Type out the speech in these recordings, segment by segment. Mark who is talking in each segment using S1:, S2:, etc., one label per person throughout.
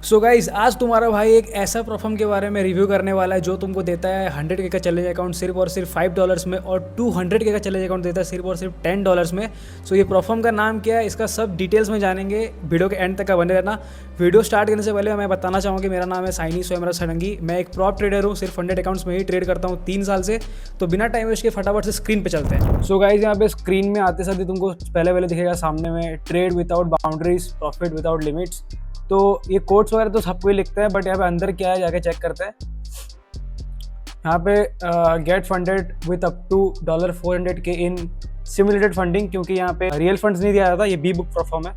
S1: So guys आज तुम्हारा भाई एक ऐसा प्रोफार्म के बारे में रिव्यू करने वाला है जो तुमको देता है 100K का चैलेंज अकाउंट सिर्फ और सिर्फ $5 में और 200K का चैलेंज अकाउंट देता है सिर्फ और सिर्फ $10 में। सो ये प्रोफार्म का नाम क्या है, इसका सब डिटेल्स में जानेंगे, वीडियो के एंड तक का बने रहना। वीडियो स्टार्ट करने से पहले मैं बताना चाहूँगा कि मेरा नाम है साइनी सोमराज सडंगी। मैं एक प्रॉप ट्रेडर हूँ, सिर्फ 100 अकाउंट्स में ही ट्रेड करता हूँ 3 साल से। तो बिना टाइम वेस्ट के फटाफट से स्क्रीन पे चलते हैं। सो गाइस यहाँ पे स्क्रीन में आते साथ ही तुमको पहले दिखेगा सामने में trade without boundaries, profit without limits. तो ये कोड्स वगैरह तो सबको ही लिखता है, बट यहाँ पे अंदर क्या है जाके चेक करते हैं। यहाँ पे get funded with up to $400K in simulated funding, क्योंकि यहाँ पे रियल फंड्स नहीं दिया जाता, ये बी बुक प्रोफार्म है।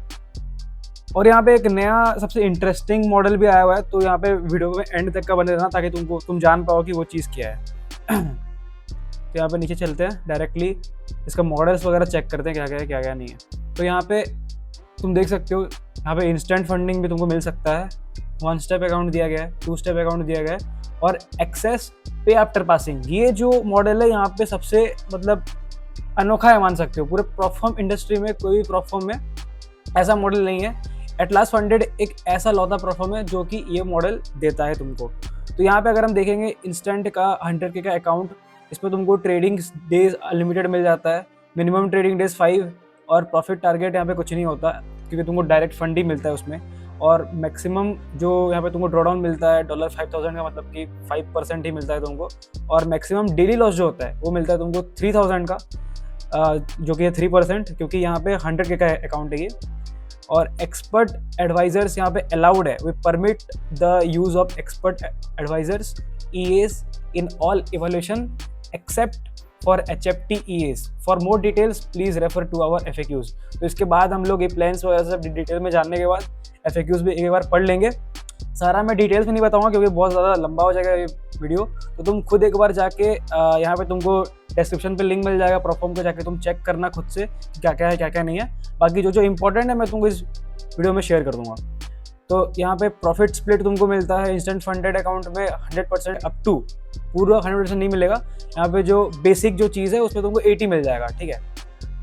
S1: और यहाँ पे एक नया सबसे इंटरेस्टिंग मॉडल भी आया हुआ है, तो यहाँ पे वीडियो में एंड तक का बने रहना ताकि तुम जान पाओ कि वो चीज़ क्या है। तो यहाँ पे नीचे चलते हैं, डायरेक्टली इसका मॉडल्स वगैरह चेक करते हैं क्या क्या है क्या क्या नहीं है। तो यहाँ पे तुम देख सकते हो, यहाँ पे इंस्टेंट फंडिंग भी तुमको मिल सकता है, 1 स्टेप अकाउंट दिया गया है, 2 स्टेप अकाउंट दिया गया है और एक्सेस पे आफ्टर पासिंग। ये जो मॉडल है यहाँ पे सबसे मतलब अनोखा है, मान सकते हो। पूरे प्रोफार्म इंडस्ट्री में कोई भी प्रोफार्म में ऐसा मॉडल नहीं है। एटलास फंडेड एक ऐसा लौता प्रोफार्म है जो कि ये मॉडल देता है तुमको। तो यहाँ पे अगर हम देखेंगे इंस्टेंट का 100K का अकाउंट, इसमें तुमको ट्रेडिंग डेज अनलिमिटेड मिल जाता है, मिनिमम ट्रेडिंग डेज 5 और प्रॉफिट टारगेट यहाँ पे कुछ नहीं होता क्योंकि तुमको डायरेक्ट फंड ही मिलता है उसमें। और मैक्सिमम जो यहाँ पे तुमको ड्रॉडाउन मिलता है $5,000 का, मतलब कि 5% ही मिलता है तुमको। और मैक्सिमम डेली लॉस जो होता है वो मिलता है तुमको 3,000 का, जो कि है 3%, क्योंकि यहाँ पे 100K का अकाउंट है ये। और एक्सपर्ट एडवाइजर्स यहाँ पे अलाउड है, we permit the use of expert advisors EAs in all evolution except for HFT EAs। For more details please refer to our FAQs। तो इसके बाद हम लोग ये प्लान्स वगैरह सब डिटेल में जानने के बाद FAQs भी एक बार पढ़ लेंगे। सारा मैं डिटेल्स में नहीं बताऊंगा क्योंकि बहुत ज़्यादा लंबा हो जाएगा ये वीडियो। तो तुम खुद एक बार जाके यहाँ पे तुमको डिस्क्रिप्शन पे लिंक मिल जाएगा प्रोफार्म को, जाके तुम चेक करना खुद से क्या क्या है क्या क्या नहीं है। बाकी जो इंपॉर्टेंट है मैं तुमको इस वीडियो में शेयर कर दूंगा। तो यहाँ पे प्रॉफिट स्प्लिट तुमको मिलता है इंस्टेंट फंडेड अकाउंट में 100% अप टू, पूरा 100% नहीं मिलेगा। यहाँ पे जो बेसिक जो चीज़ है उसमें तुमको 80 मिल जाएगा, ठीक है।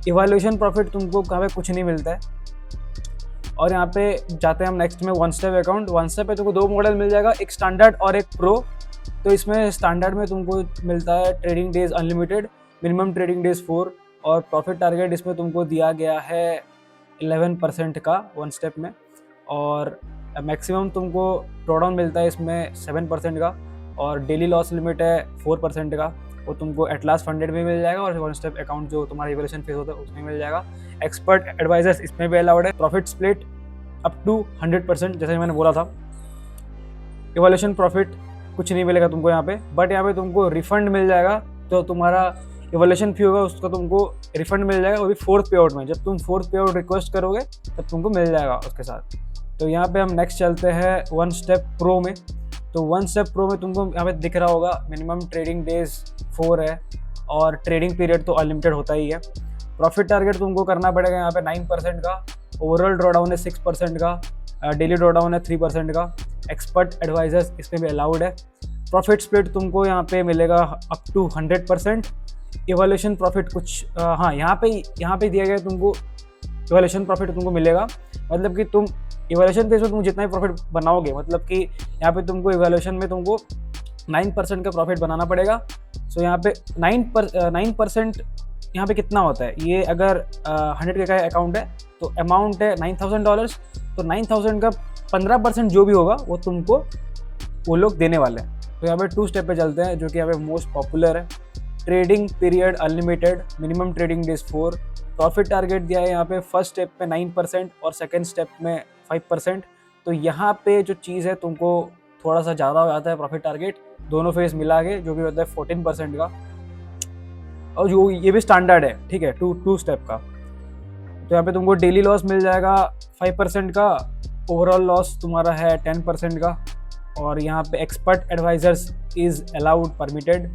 S1: इवैल्यूएशन प्रॉफिट तुमको यहाँ पे कुछ नहीं मिलता है। और यहाँ पे जाते हैं हम नेक्स्ट में 1 स्टेप अकाउंट। 1 स्टेप पे तुमको 2 मॉडल मिल जाएगा, एक स्टैंडर्ड और एक प्रो। तो इसमें स्टैंडर्ड में तुमको मिलता है trading days unlimited, minimum trading days 4 और प्रॉफिट टारगेट इसमें तुमको दिया गया है 11% का 1 स्टेप में। और मैक्सिमम तुमको ड्रॉडाउन मिलता है इसमें 7% का और डेली लॉस लिमिट है 4% का। वो तुमको एटलास फंडेड में मिल जाएगा और 1 स्टेप अकाउंट जो तुम्हारा इवैल्यूएशन फेज होता है उसमें मिल जाएगा। एक्सपर्ट एडवाइजर्स इसमें भी अलाउड है। प्रॉफिट स्प्लिट अप टू 100%, जैसे मैंने बोला था। इवैल्यूएशन प्रॉफिट कुछ नहीं मिलेगा तुमको यहाँ पे, बट यहाँ पे तुमको रिफंड मिल जाएगा। तो तुम्हारा इवैल्यूएशन फी होगा उसका तुमको रिफंड मिल जाएगा, वो भी 4th पे आउट में। जब तुम 4th पे आउट रिक्वेस्ट करोगे तब तुमको मिल जाएगा उसके साथ। तो यहाँ पे हम नेक्स्ट चलते हैं 1 स्टेप प्रो में। तो 1 स्टेप प्रो में तुमको यहाँ पे दिख रहा होगा मिनिमम ट्रेडिंग डेज 4 है और ट्रेडिंग पीरियड तो अनलिमिटेड होता ही है। प्रॉफिट टारगेट तुमको करना पड़ेगा यहाँ पे 9% का, ओवरऑल ड्रॉडाउन है 6% का, डेली ड्रॉडाउन है 3% का। एक्सपर्ट एडवाइजर्स इसमें भी अलाउड है। प्रॉफिट स्प्लिट तुमको यहाँ पे मिलेगा अप टू 100%। इवैल्यूएशन प्रॉफिट कुछ हाँ यहाँ पे दिया गया तुमको इवैल्यूएशन प्रॉफिट तुमको मिलेगा, मतलब कि तुम इवैल्यूएशन बेस में तुम जितना ही प्रॉफिट बनाओगे, मतलब कि यहाँ पे तुमको इवैल्यूएशन में तुमको 9% का प्रॉफिट बनाना पड़ेगा। सो यहाँ पे 9% यहाँ पे कितना होता है, ये अगर 100K का अकाउंट है तो अमाउंट है $9,000। तो 9,000 का 15% जो भी होगा वो तुमको वो लोग देने वाले हैं। तो यहाँ पे 2 स्टेप पे चलते हैं जो कि यहाँ पे मोस्ट पॉपुलर है। Trading period unlimited, minimum trading days 4, profit target दिया है यहाँ पे फर्स्ट स्टेप पे 9% और सेकेंड स्टेप में 5%। तो यहाँ पे जो चीज़ है तुमको थोड़ा सा ज़्यादा हो जाता है प्रॉफिट टारगेट, दोनों फेज मिला के, जो कि होता है 14% का। और जो ये भी स्टैंडर्ड है, ठीक है, 2 स्टेप का। तो यहाँ पे तुमको डेली लॉस मिल जाएगा 5% का, ओवरऑल लॉस तुम्हारा है 10% का। और यहाँ पे expert advisors is allowed, permitted.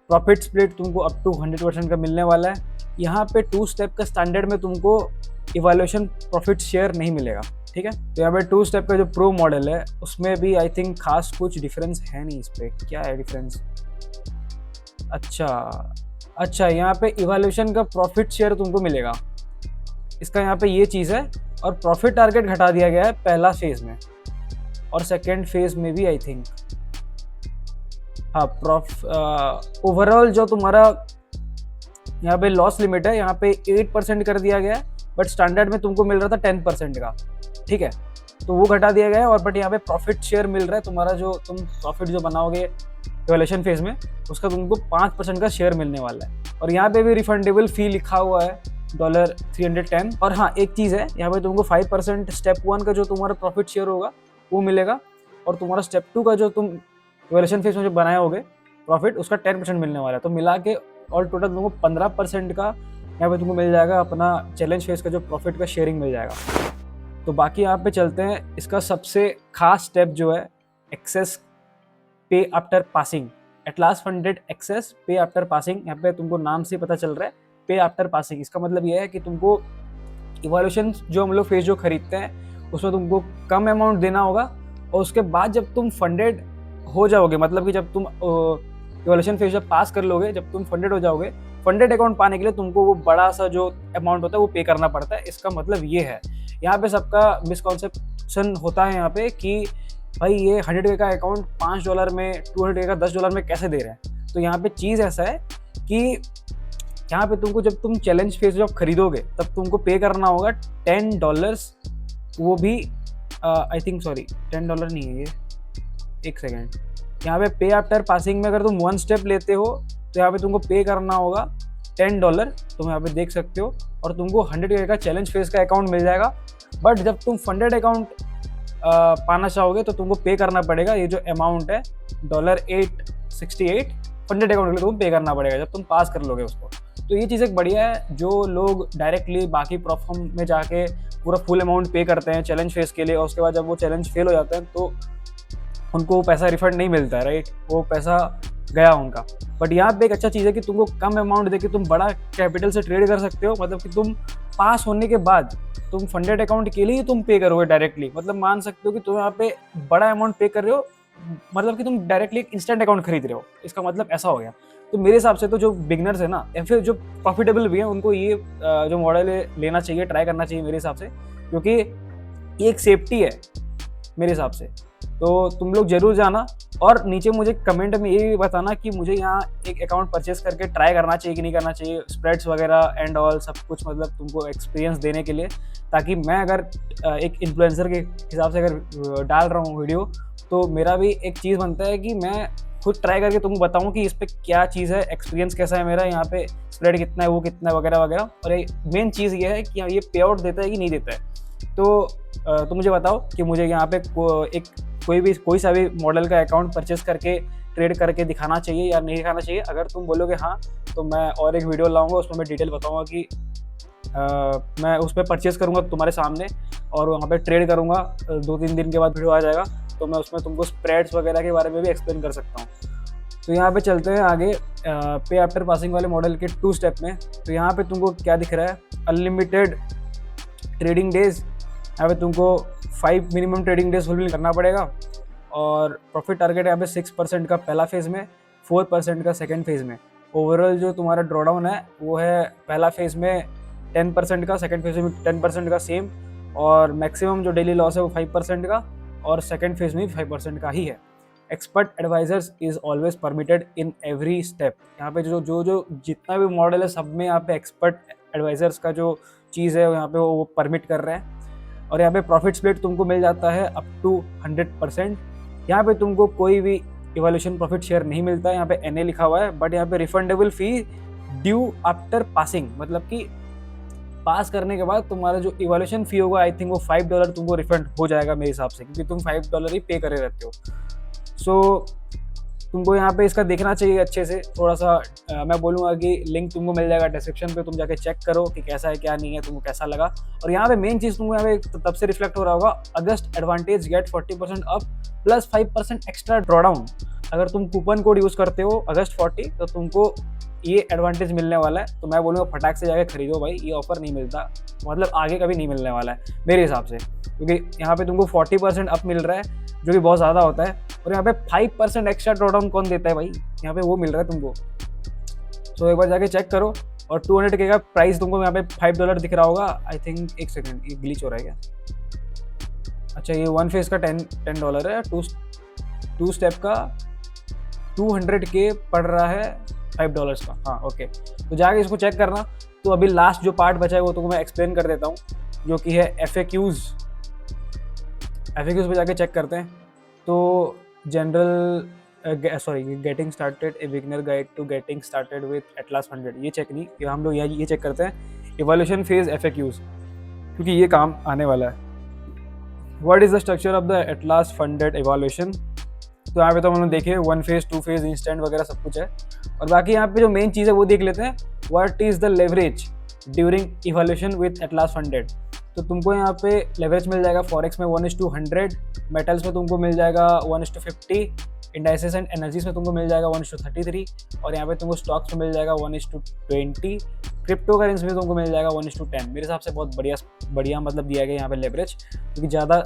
S1: Profit split तुमको अप टू 100% का मिलने वाला है। यहाँ पे 2 स्टेप का स्टैंडर्ड में तुमको इवैल्यूएशन प्रॉफिट शेयर नहीं मिलेगा, ठीक है। तो यहाँ पे 2 स्टेप का जो प्रो मॉडल है उसमें भी आई थिंक खास कुछ डिफरेंस है नहीं। इस पर क्या है डिफरेंस, अच्छा यहाँ पे इवैल्यूएशन का प्रॉफिट शेयर तुमको मिलेगा, इसका यहाँ पे ये चीज़ है। और प्रॉफिट टारगेट घटा दिया गया है पहला फेज में। और सेकेंड फेज में भी आई थिंक, हाँ ओवरऑल जो तुम्हारा यहाँ पे लॉस लिमिट है यहाँ पे 8% कर दिया गया है, बट स्टैंडर्ड में तुमको मिल रहा था 10% का, ठीक है, तो वो घटा दिया गया है। और बट यहाँ पे प्रॉफिट शेयर मिल रहा है, तुम्हारा जो तुम प्रॉफिट जो बनाओगे इवैल्यूएशन फेज में उसका तुमको 5% का शेयर मिलने वाला है। और यहाँ पे भी रिफंडेबल फी लिखा हुआ है $310। और हाँ एक चीज़ है, यहाँ पे तुमको 5% स्टेप 1 का जो तुम्हारा प्रॉफिट शेयर होगा वो मिलेगा, और तुम्हारा स्टेप 2 का जो तुम इवैल्यूएशन फेज में जो बनाए होगे प्रॉफिट उसका 10% मिलने वाला है। तो मिला के ऑल टोटल तुमको 15% का यहाँ पे तुमको मिल जाएगा, अपना चैलेंज फेज का जो प्रॉफिट का शेयरिंग मिल जाएगा। तो बाकी यहाँ पे चलते हैं, इसका सबसे खास स्टेप जो है access pay after passing, at last funded access pay after passing. यहाँ पे तुमको नाम से पता चल रहा है पे आफ्टर पासिंग, इसका मतलब ये है कि तुमको इवैल्यूएशन जो हम लोग फेज जो खरीदते हैं उसमें तुमको कम अमाउंट देना होगा, और उसके बाद जब तुम फंडेड हो जाओगे, मतलब कि जब तुम इवैल्यूएशन फेज जब पास कर लोगे, जब तुम फंडेड हो जाओगे, फंडेड अकाउंट पाने के लिए तुमको वो बड़ा सा जो अमाउंट होता है वो पे करना पड़ता है। इसका मतलब ये है, यहाँ पे सबका मिसकॉन्सेप्शन होता है यहाँ पे कि भाई ये $100 का अकाउंट $5 में, $200 का $10 में कैसे दे रहे हैं। तो यहाँ पे चीज़ ऐसा है कि यहाँ पे तुमको जब तुम चैलेंज फेज जब खरीदोगे तब तुमको पे करना होगा $10, वो भी आई थिंक सॉरी $10 नहीं है ये, एक सेकेंड, यहाँ पे आफ्टर पासिंग में अगर तुम 1 स्टेप लेते हो तो यहाँ पे तुमको पे करना होगा $10, तुम यहाँ पे देख सकते हो, और तुमको $100 का चैलेंज फेज का अकाउंट मिल जाएगा। बट जब तुम फंडेड अकाउंट पाना चाहोगे तो तुमको पे करना पड़ेगा, ये जो अमाउंट है $868 फंडेड अकाउंट के लिए तुमको पे करना पड़ेगा जब तुम पास कर लोगे उसको। तो ये चीज़ एक बढ़िया है, जो लोग डायरेक्टली बाकी प्रोफॉर्म में जाके पूरा फुल अमाउंट पे करते हैं चैलेंज फेज के लिए, और उसके बाद जब वो चैलेंज फेल हो जाते हैं तो उनको पैसा रिफंड नहीं मिलता है, राइट, वो पैसा गया उनका। बट यहाँ पे एक अच्छा चीज़ है कि तुमको कम अमाउंट देके तुम बड़ा कैपिटल से ट्रेड कर सकते हो, मतलब कि तुम पास होने के बाद तुम फंडेड अकाउंट के लिए तुम पे करोगे डायरेक्टली, मतलब मान सकते हो कि तुम यहाँ पे बड़ा अमाउंट पे कर रहे हो, मतलब कि तुम डायरेक्टली एक इंस्टेंट अकाउंट खरीद रहे हो, इसका मतलब ऐसा हो गया। तो मेरे हिसाब से तो जो बिगनर्स है ना, या फिर जो प्रॉफिटेबल भी है, उनको ये जो मॉडल है लेना चाहिए, ट्राई करना चाहिए मेरे हिसाब से, क्योंकि ये एक सेफ्टी है मेरे हिसाब से। तो तुम लोग जरूर जाना, और नीचे मुझे कमेंट में ये भी बताना कि मुझे यहाँ एक अकाउंट परचेस करके ट्राई करना चाहिए कि नहीं करना चाहिए, स्प्रेड्स वगैरह एंड ऑल सब कुछ, मतलब तुमको एक्सपीरियंस देने के लिए, ताकि मैं अगर एक इन्फ्लुएंसर के हिसाब से अगर डाल रहा हूँ वीडियो, तो मेरा भी एक चीज़ बनता है कि मैं खुद ट्राई करके तुमको बताऊँ कि इस पर क्या चीज़ है, एक्सपीरियंस कैसा है मेरा, यहाँ पे स्प्रेड कितना है, वो कितना है, वगैरह वगैरह। और मेन चीज़ ये है कि ये पे आउट देता है कि नहीं देता है। तो मुझे बताओ कि मुझे यहाँ पे कोई सा भी मॉडल का अकाउंट परचेस करके ट्रेड करके दिखाना चाहिए या नहीं दिखाना चाहिए। अगर तुम बोलोगे हाँ, तो मैं और एक वीडियो लाऊंगा, उसमें मैं डिटेल बताऊंगा कि मैं उस पर परचेस करूँगा तुम्हारे सामने, और वहाँ पे ट्रेड करूँगा। 2-3 दिन के बाद वीडियो आ जाएगा, तो मैं उसमें तुमको स्प्रेड्स वगैरह के बारे में भी एक्सप्लेन कर सकता हूँ। तो यहाँ पे चलते हैं आगे पे आफ्टर पासिंग वाले मॉडल के 2 स्टेप में। तो यहाँ पे तुमको क्या दिख रहा है, अनलिमिटेड ट्रेडिंग डेज। यहाँ पे तुमको 5 मिनिमम ट्रेडिंग डेज फुलफिल करना पड़ेगा, और प्रॉफिट टारगेट यहाँ पे 6% का पहला फेज़ में, 4% का सेकंड फेज़ में। ओवरऑल जो तुम्हारा ड्रॉडाउन है वो है पहला फेज़ में 10% का, सेकंड फेज़ में 10% का सेम, और मैक्सिमम जो डेली लॉस है वो 5% का, और सेकंड फेज़ में भी 5% का ही है। Expert advisors is always permitted in every step. यहाँ पे जो जितना भी मॉडल है सब में यहाँ पे एक्सपर्ट एडवाइजर्स का जो चीज़ है यहाँ पे वो परमिट कर रहे हैं। और यहाँ पे प्रॉफिट स्प्लिट तुमको मिल जाता है अप टू 100%। यहाँ पे तुमको कोई भी इवैल्यूएशन प्रॉफिट शेयर नहीं मिलता है, यहाँ पे NA लिखा हुआ है, बट यहाँ पे रिफंडेबल फी ड्यू आफ्टर पासिंग, मतलब कि पास करने के बाद तुम्हारा जो इवैल्यूएशन फी होगा आई थिंक वो $5 तुमको रिफंड हो जाएगा मेरे हिसाब से, क्योंकि तुम $5 ही पे करे रहते हो। सो तुमको यहाँ पे इसका देखना चाहिए अच्छे से थोड़ा सा। मैं बोलूँगा कि लिंक तुमको मिल जाएगा डिस्क्रिप्शन पे, तुम जाके चेक करो कि कैसा है क्या नहीं है, तुमको कैसा लगा। और यहाँ पे मेन चीज़ तुमको यहाँ पे तब से रिफ्लेक्ट हो रहा होगा, August advantage get 40% up plus 5% extra drawdown. अगर तुम कूपन कोड यूज़ करते हो अगस्त 40 तो तुमको ये एडवांटेज मिलने वाला है। तो मैं बोलूँगा फटाक से जाके खरीदो भाई, ये ऑफर नहीं मिलता, मतलब आगे कभी नहीं मिलने वाला है मेरे हिसाब से, क्योंकि यहाँ पे तुमको 40% अप मिल रहा है जो कि बहुत ज़्यादा होता है। और यहाँ पे 5% एक्स्ट्रा ड्रॉडाउन कौन देता है भाई, यहाँ पे वो मिल रहा है तुमको। तो एक बार जाके चेक करो। और 200K का प्राइस तुमको यहाँ पे $5 दिख रहा होगा आई थिंक। एक सेकेंड, ये ग्लिच हो रहा है क्या? अच्छा ये वन फेज का $10 है, टू स्टेप का 200K पड़ रहा है $5 का। हाँ ओके, तो जाके इसको चेक करना। तो अभी लास्ट जो पार्ट बचा है वो तुमको मैं एक्सप्लेन कर देता हूँ, जो कि है FAQs। FAQs पे जाके चेक करते हैं। तो general getting started a beginner guide to getting started with Atlas 100, ये चेक नहीं, कि हम लोग ये चेक करते हैं इवोल्यूशन फेज FAQs, क्योंकि ये काम आने वाला है। What is the structure of the atlas funded evolution. तो यहाँ पे तो हम लोग देखे 1 फेज 2 फेज इंस्टेंट वगैरह सब कुछ है, और बाकी यहाँ पे जो मेन चीज़ है वो देख लेते हैं। What is the leverage during evolution with atlas funded. तो तुमको यहाँ पे लेवरेज मिल जाएगा फॉरेक्स में 1:100, मेटल्स में तुमको मिल जाएगा 1:50, इंडाइसेस एंड एनर्जीज में तुमको मिल जाएगा 1:33, और यहाँ पे तुमको स्टॉक्स में मिल जाएगा 1:20, क्रिप्टो करेंसी में तुमको मिल जाएगा 1:10। मेरे हिसाब से बहुत बढ़िया मतलब दिया गया यहाँ पे लेवरेज, क्योंकि ज़्यादा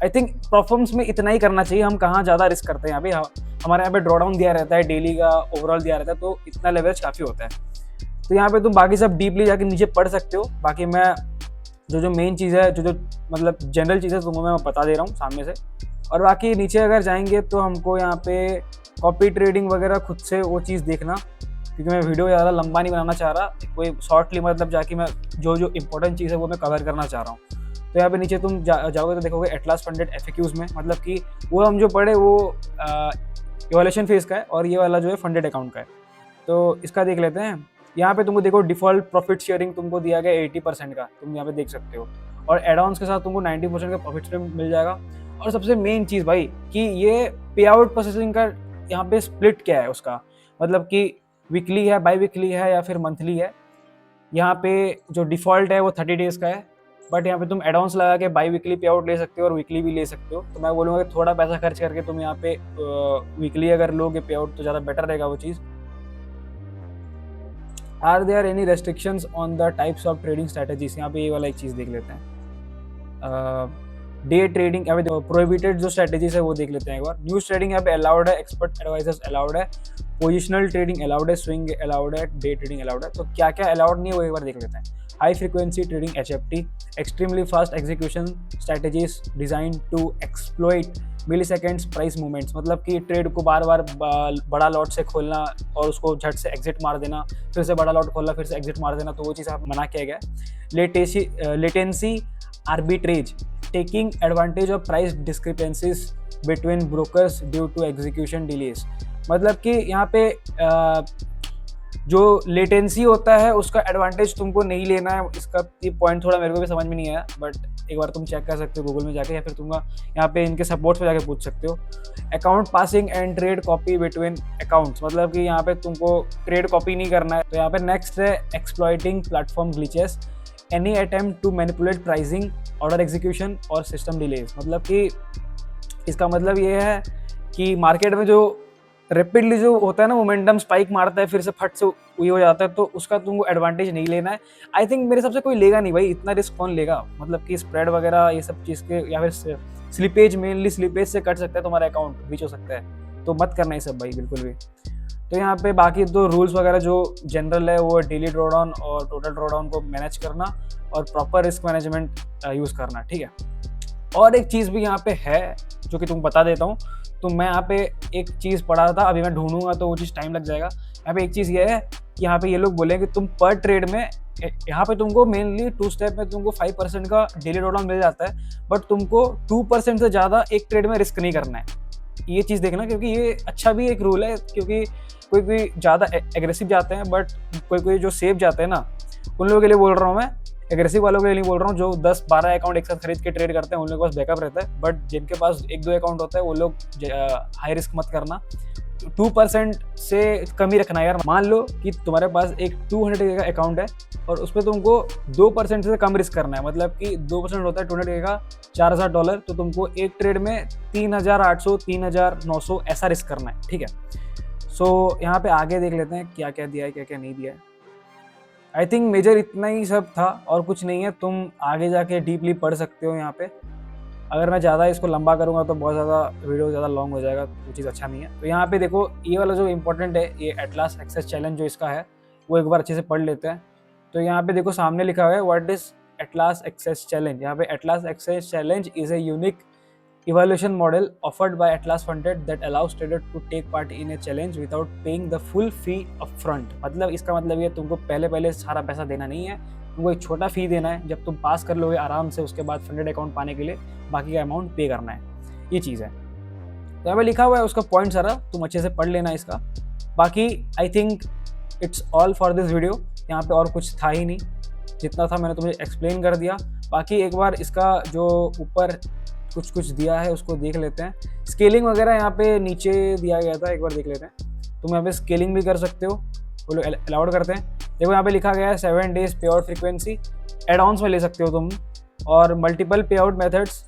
S1: आई थिंक परफॉर्मेंस में इतना ही करना चाहिए। हम कहाँ ज़्यादा रिस्क करते हैं यहाँ पे, हमारे यहाँ पे ड्रॉडाउन दिया रहता है डेली का, ओवरऑल दिया रहता है, तो इतना लेवरेज काफ़ी होता है। तो यहाँ पे तुम बाकी सब डीपली जाके नीचे पढ़ सकते हो। बाकी मैं जो मेन चीज़ है, जो मतलब जनरल चीज़ है तुमको मैं बता दे रहा हूँ सामने से। और बाकी नीचे अगर जाएंगे तो हमको यहाँ पे कॉपी ट्रेडिंग वगैरह खुद से वो चीज़ देखना, क्योंकि मैं वीडियो ज़्यादा लंबा नहीं बनाना चाह रहा, कोई शॉर्टली मतलब जाके मैं जो इंपॉर्टेंट चीज़ है वो मैं कवर करना चाह रहा हूँ। तो यहाँ पे नीचे तुम जाओगे तो देखोगे एटलास फंडेड FAQs में, मतलब कि वो हम जो पढ़े वो इवोल्यूशन फेज का है, और ये वाला जो है फंडेड अकाउंट का है। तो इसका देख लेते हैं। यहाँ पे तुमको देखो डिफॉल्ट प्रॉफिट शेयरिंग तुमको दिया गया 80% का, तुम यहाँ पे देख सकते हो, और एड-ऑन्स के साथ तुमको 90% का प्रॉफिट शेयर मिल जाएगा। और सबसे मेन चीज़ भाई कि ये पे आउट प्रोसेसिंग का यहाँ पे स्प्लिट क्या है उसका, मतलब कि वीकली है, बाई वीकली है या फिर मंथली है। यहाँ पे जो डिफ़ॉल्ट है वो 30 डेज़ का है, बट यहाँ पे तुम एड-ऑन्स लगा के बाई वीकली पे आउट ले सकते हो और वीकली भी ले सकते हो। तो मैं बोलूँगा कि थोड़ा पैसा खर्च करके तुम यहाँ पे वीकली अगर लोगे पे आउट तो ज़्यादा बेटर रहेगा वो चीज़। Are there any restrictions on the types of trading strategies, यहाँ पे ये वाला एक चीज़ देख लेते हैं। डे ट्रेडिंग यहाँ पे प्रोहिबिटेड जो स्ट्रैटेजीज है वो देख लेते हैं एक बार। न्यूज ट्रेडिंग यहाँ पे अलाउड है, एक्सपर्ट एडवाइजर्स अलाउड है, पोजिशनल ट्रेडिंग अलाउड है, स्विंग अलाउड है, डे ट्रेडिंग अलाउड है। तो क्या क्या अलाउड नहीं है वो एक बार देख लेते हैं। High frequency trading HFT, extremely fast execution strategies design to exploit milliseconds price movements, मतलब कि ट्रेड को बार बार बड़ा लॉट से खोलना और उसको झट से एग्जिट मार देना, फिर से बड़ा लॉट खोलना, फिर से एग्जिट मार देना, तो वो चीज़ आप मना किया गया। Latency arbitrage, taking advantage of price discrepancies between brokers due to execution delays, मतलब कि यहाँ पे जो लेटेंसी होता है उसका एडवांटेज तुमको नहीं लेना है। इसका ये पॉइंट थोड़ा मेरे को भी समझ में नहीं आया, बट एक बार तुम चेक कर सकते हो गूगल में जाके, या फिर तुम यहाँ पे इनके सपोर्ट पे जाके पूछ सकते हो। Account passing and trade copy between accounts, मतलब कि यहाँ पे तुमको ट्रेड कॉपी नहीं करना है। तो यहाँ पे नेक्स्ट है exploiting platform glitches, any attempt to manipulate pricing, order execution or system delays, मतलब कि इसका मतलब ये है कि मार्केट में जो रैपिडली जो होता है ना मोमेंटम स्पाइक मारता है फिर से फट से ये हो जाता है, तो उसका तुमको एडवांटेज नहीं लेना है। आई थिंक मेरे हिसाब से कोई लेगा नहीं भाई, इतना रिस्क कौन लेगा, मतलब कि स्प्रेड वगैरह ये सब चीज़ के, या फिर स्लिपेज, मेनली स्लिपेज से कट सकता है तुम्हारा अकाउंट, ब्रीच हो सकता है, तो मत करना ये सब भाई बिल्कुल भी। तो यहाँ पे बाकी दो रूल्स वगैरह जो जनरल है वो डेली ड्रॉडाउन और टोटल ड्रॉडाउन को मैनेज करना और प्रॉपर रिस्क मैनेजमेंट यूज़ करना, ठीक है। और एक चीज़ भी यहाँ पे है जो कि तुम बता देता हूँ। तो मैं यहाँ पे एक चीज़ पढ़ा था, अभी मैं ढूंढूंगा तो वो चीज़ टाइम लग जाएगा। यहाँ पे एक चीज़ ये है कि यहाँ पे ये लोग बोले कि तुम पर ट्रेड में, यहाँ पे तुमको मेनली 2 स्टेप में तुमको 5% का डेली ड्रॉडाउन मिल जाता है, बट तुमको 2% से ज़्यादा एक ट्रेड में रिस्क नहीं करना है। ये चीज़ देखना, क्योंकि ये अच्छा भी एक रूल है, क्योंकि कोई ज़्यादा एग्रेसिव जाते हैं, बट कोई जो सेफ जाते हैं ना, उन लोगों के लिए बोल रहा हूँ मैं, एग्रेसिव वालों के लिए नहीं बोल रहा हूँ। जो 10-12 अकाउंट एक साथ खरीद के ट्रेड करते हैं उन लोगों के पास बैकअप रहता है, बट जिनके पास 1-2 अकाउंट होता है वो लोग हाई रिस्क मत करना, 2% से कम ही रखना यार। मान लो कि तुम्हारे पास एक 200 का अकाउंट है और उस पर तुमको 2% से कम रिस्क करना है, मतलब कि 2% होता है 200 का $4000, तो तुमको एक ट्रेड में 3800 3900 ऐसा रिस्क करना है, ठीक है। सो यहाँ पे आगे देख लेते हैं क्या क्या दिया है, क्या क्या नहीं दिया है। आई थिंक मेजर इतना ही सब था और कुछ नहीं है, तुम आगे जाके डीपली पढ़ सकते हो यहाँ पे। अगर मैं ज़्यादा इसको लंबा करूँगा तो बहुत ज़्यादा वीडियो ज़्यादा लॉन्ग हो जाएगा, वो चीज़ अच्छा नहीं है। तो यहाँ पे देखो ये वाला जो इंपॉर्टेंट है, ये एटलास एक्सेस चैलेंज जो इसका है वो एक बार अच्छे से पढ़ लेते हैं। तो यहाँ पे देखो सामने लिखा हुआ है what is Atlas access challenge. यहाँ पे Atlas access challenge is a unique evaluation model offered by Atlas Funded that allows trader to take part in a challenge without paying the full fee upfront। मतलब इसका मतलब ये तुमको पहले सारा पैसा देना नहीं है, तुमको एक छोटा फी देना है। जब तुम पास कर लोगे आराम से, उसके बाद फंडेड अकाउंट पाने के लिए बाकी का अमाउंट पे करना है, ये चीज़ है। तो यहाँ पे लिखा हुआ है उसका पॉइंट सारा, तुम अच्छे से पढ़ लेना इसका। बाकी I think it's all for this video. यहाँ पे और कुछ था ही नहीं, जितना था मैंने तुम्हें एक्सप्लेन कर दिया। बाकी एक बार इसका जो ऊपर कुछ दिया है उसको देख लेते हैं। स्केलिंग वगैरह यहाँ पे नीचे दिया गया था, एक बार देख लेते हैं। तुम यहाँ पे स्केलिंग भी कर सकते हो, वो लोग अलाउड करते हैं। देखो यहाँ पे लिखा गया है 7 days पे आउट फ्रीक्वेंसी, एड ऑन्स में ले सकते हो तुम, और मल्टीपल पे आउट मेथड्स,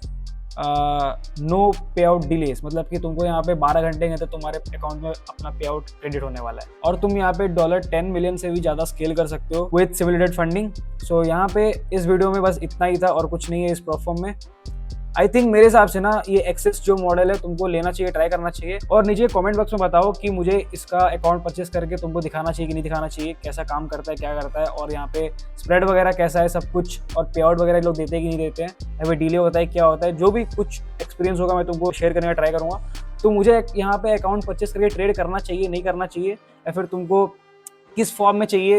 S1: नो पे आउट डिलेस, मतलब कि तुमको यहाँ पे 12 घंटे हैं तो तुम्हारे अकाउंट में अपना पे आउट क्रेडिट होने वाला है। और तुम यहाँ पे $10 मिलियन से भी ज़्यादा स्केल कर सकते हो विद सिमुलेटेड फंडिंग। सो यहाँ पे इस वीडियो में बस इतना ही था और कुछ नहीं है इस प्लेटफॉर्म में। आई थिंक मेरे हिसाब से ना ये एक्सेस जो मॉडल है तुमको लेना चाहिए, ट्राई करना चाहिए। और नीचे कमेंट बॉक्स में बताओ कि मुझे इसका अकाउंट परचेस करके तुमको दिखाना चाहिए कि नहीं दिखाना चाहिए, कैसा काम करता है, क्या करता है, और यहाँ पे स्प्रेड वगैरह कैसा है सब कुछ, और पे आउट वगैरह लोग देते हैं कि नहीं देते हैं, या फिर डिले होता है क्या होता है। जो भी कुछ एक्सपीरियंस होगा मैं तुमको शेयर करने का ट्राई करूँगा। तो मुझे यहाँ पे अकाउंट परचेस करके ट्रेड करना चाहिए, नहीं करना चाहिए, या फिर तुमको किस फॉर्म में चाहिए,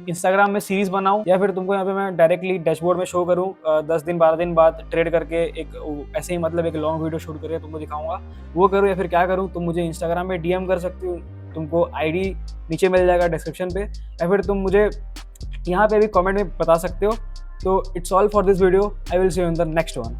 S1: इंस्टाग्राम में सीरीज बनाऊं, या फिर तुमको यहाँ पे मैं डायरेक्टली डैशबोर्ड में शो करूं 10 दिन 12 दिन बाद ट्रेड करके एक ऐसे ही मतलब एक लॉन्ग वीडियो शूट करके तुमको दिखाऊंगा, वो करूं या फिर क्या करूं। तुम मुझे इंस्टाग्राम में डीएम कर सकते हो, तुमको आईडी नीचे मिल जाएगा डिस्क्रिप्शन पे, या फिर तुम मुझे यहाँ पे भी कमेंट में बता सकते हो। तो it's all for this video, I will see you in the next one.